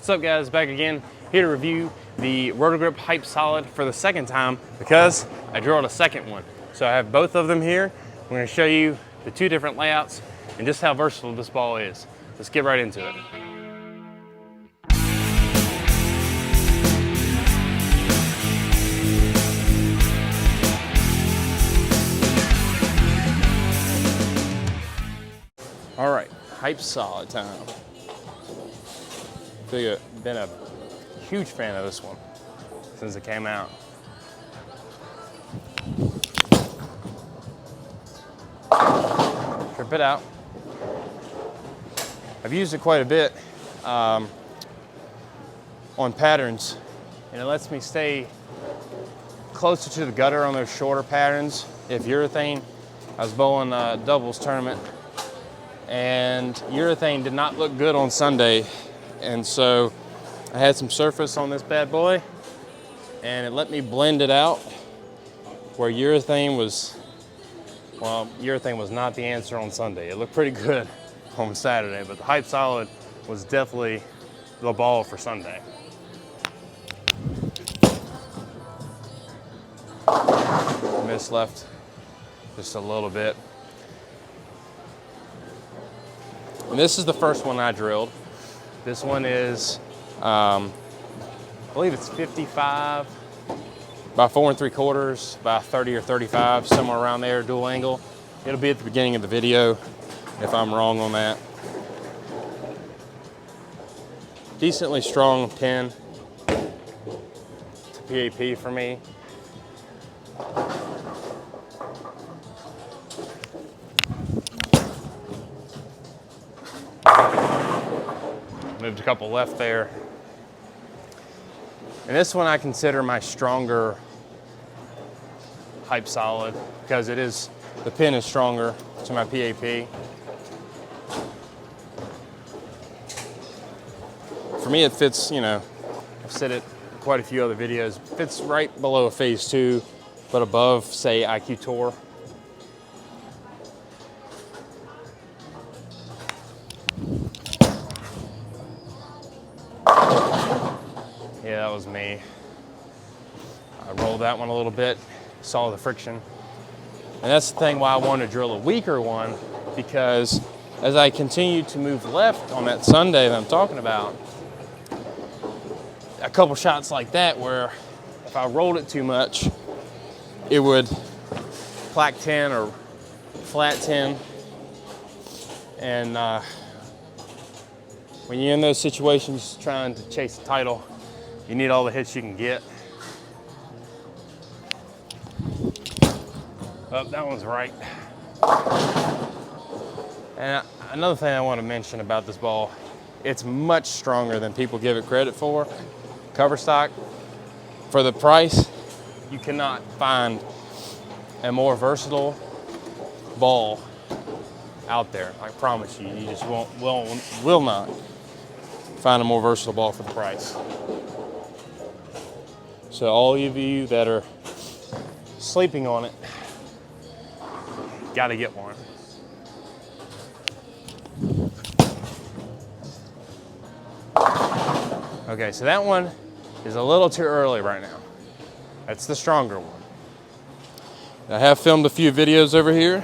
What's up guys, back again, here to review the Roto Grip Hyped Solid for the second time because I drilled a second one. So I have both of them here. I'm going to show you the two different layouts and just how versatile this ball is. Let's get right into it. All right, Hyped Solid time. Been a huge fan of this one since it came out. Strip it out. I've used it quite a bit on patterns, and it lets me stay closer to the gutter on those shorter patterns. If urethane, I was bowling a doubles tournament, and urethane did not look good on Sunday. And so I had some surface on this bad boy and it let me blend it out where urethane was not the answer on Sunday. It looked pretty good on Saturday, but the Hyped Solid was definitely the ball for Sunday. Missed left just a little bit. And this is the first one I drilled. This one is, I believe it's 55 by 4 3/4 by 30 or 35, somewhere around there, dual angle. It'll be at the beginning of the video if I'm wrong on that. Decently strong pin to PAP for me. Moved a couple left there. And this one I consider my stronger Hyped Solid because the pin is stronger to my PAP. For me it fits, I've said it in quite a few other videos, it fits right below a phase 2, but above, say, IQ Tour. Yeah, that was me. I rolled that one a little bit, saw the friction. And that's the thing why I wanted to drill a weaker one, because as I continued to move left on that Sunday that I'm talking about, a couple shots like that where if I rolled it too much, it would plaque 10 or flat 10. And when you're in those situations trying to chase the title, you need all the hits you can get. Oh, that one's right. And another thing I want to mention about this ball, it's much stronger than people give it credit for. Cover stock, for the price, you cannot find a more versatile ball out there. I promise you, you just will not find a more versatile ball for the price. So all of you that are sleeping on it, gotta get one. Okay, so that one is a little too early right now. That's the stronger one. I have filmed a few videos over here,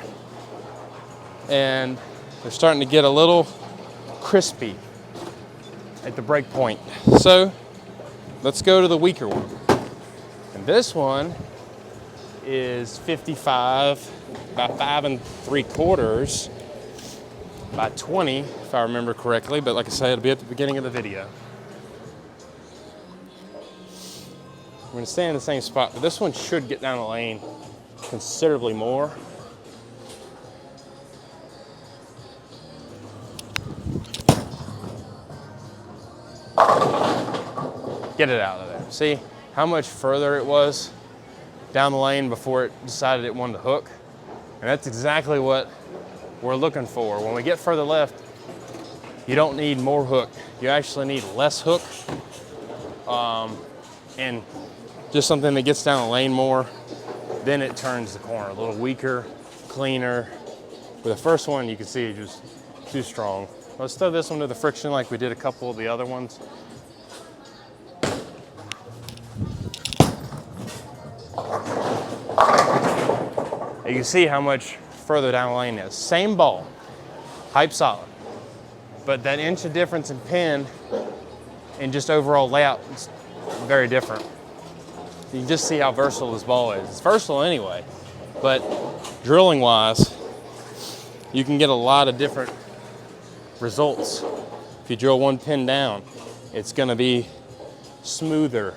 and they're starting to get a little crispy at the break point. So let's go to the weaker one. And this one is 55 by 5 3/4 by 20, if I remember correctly, but like I said, it'll be at the beginning of the video. I'm gonna stay in the same spot, but this one should get down the lane considerably more. Get it out of there. See how much further it was down the lane before it decided it wanted to hook? And that's exactly what we're looking for. When we get further left, you don't need more hook. You actually need less hook. And just something that gets down the lane more, then it turns the corner. A little weaker, cleaner. With the first one, you can see it just too strong. Let's throw this one to the friction like we did a couple of the other ones. you can see how much further down the lane it is. Same ball, Hyped Solid, but that inch of difference in pin and just overall layout is very different. You can just see how versatile this ball is. It's versatile anyway, but drilling wise, you can get a lot of different results. If you drill one pin down, it's gonna be smoother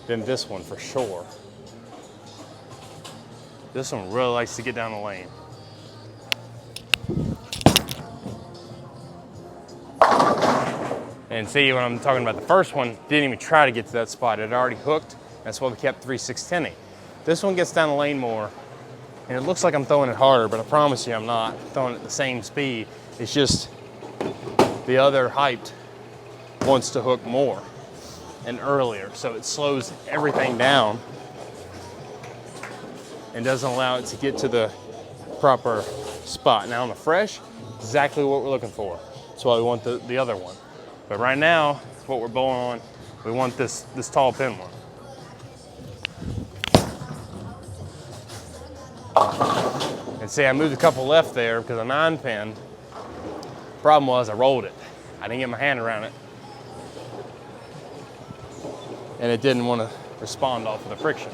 than this one for sure. This one really likes to get down the lane. And see, when I'm talking about the first one, didn't even try to get to that spot. It had already hooked. That's why we kept 3/610ing. This one gets down the lane more, and it looks like I'm throwing it harder, but I promise you I'm not throwing it at the same speed. It's just the other Hyped wants to hook more and earlier, so it slows everything down and doesn't allow it to get to the proper spot. Now on the fresh, exactly what we're looking for. That's why we want the other one. But right now, what we're bowling on, we want this tall pin one. And see, I moved a couple left there because I 9-pinned. Problem was I rolled it. I didn't get my hand around it. And it didn't want to respond off of the friction.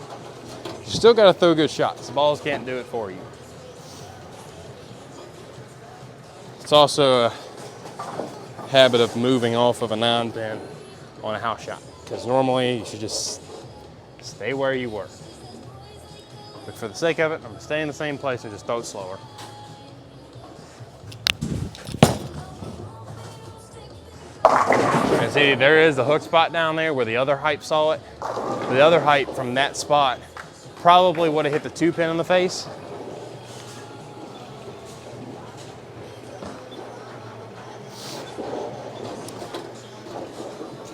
You still got to throw good shots. The balls can't do it for you. It's also a habit of moving off of a 9-pin on a house shot, because normally you should just stay where you were. But for the sake of it, I'm gonna stay in the same place and just throw it slower. And see, there is the hook spot down there where the other Hyped saw it. The other Hyped from that spot probably would have hit the 2-pin in the face.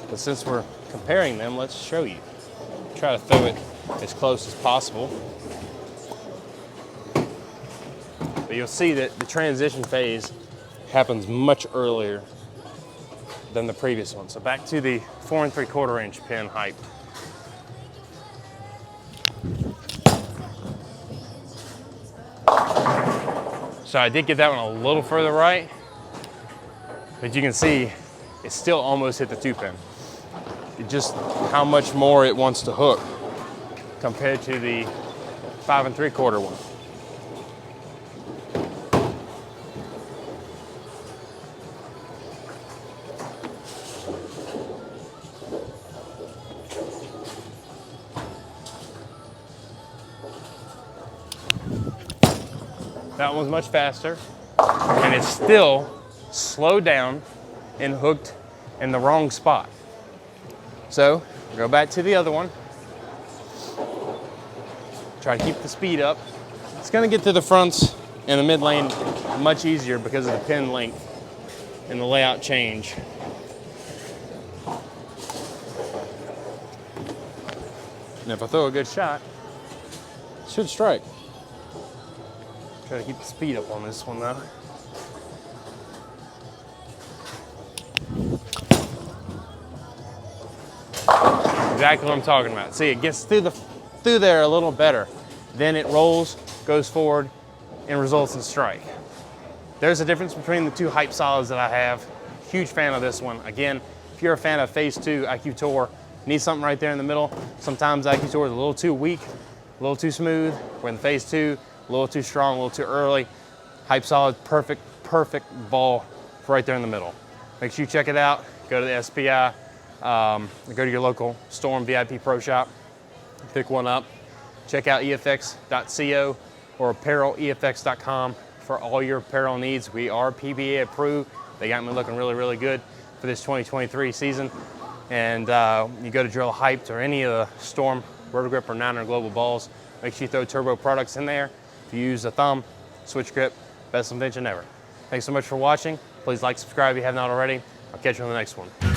But since we're comparing them, let's show you. Try to throw it as close as possible. But you'll see that the transition phase happens much earlier than the previous one. So back to the 4 3/4 inch pin Hyped. So I did get that one a little further right, but you can see it still almost hit the 2-pin. Just how much more it wants to hook compared to the 5 3/4 one. That one's much faster, and it's still slowed down and hooked in the wrong spot. So, go back to the other one. Try to keep the speed up. It's gonna get to the fronts and the mid lane much easier because of the pin length and the layout change. And if I throw a good shot, it should strike. Try to keep the speed up on this one though. Exactly what I'm talking about. See, it gets through there a little better. Then it rolls, goes forward, and results in strike. There's a difference between the two Hyped Solids that I have. Huge fan of this one. Again, if you're a fan of Phase 2 IQ Tour, need something right there in the middle. Sometimes IQ Tour is a little too weak, a little too smooth. We're in Phase 2, a little too strong, a little too early. Hyped Solid, perfect ball right there in the middle. Make sure you check it out. Go to the SPI. Go to your local Storm VIP Pro Shop, pick one up. Check out efx.co or apparelefx.com for all your apparel needs. We are PBA approved. They got me looking really good for this 2023 season. And you go to drill Hyped or any of the Storm, Roto Grip, or 900 Global balls, make sure you throw turbo products in there. If you use a thumb, switch grip, best invention ever. Thanks so much for watching. Please like, subscribe if you have not already. I'll catch you on the next one.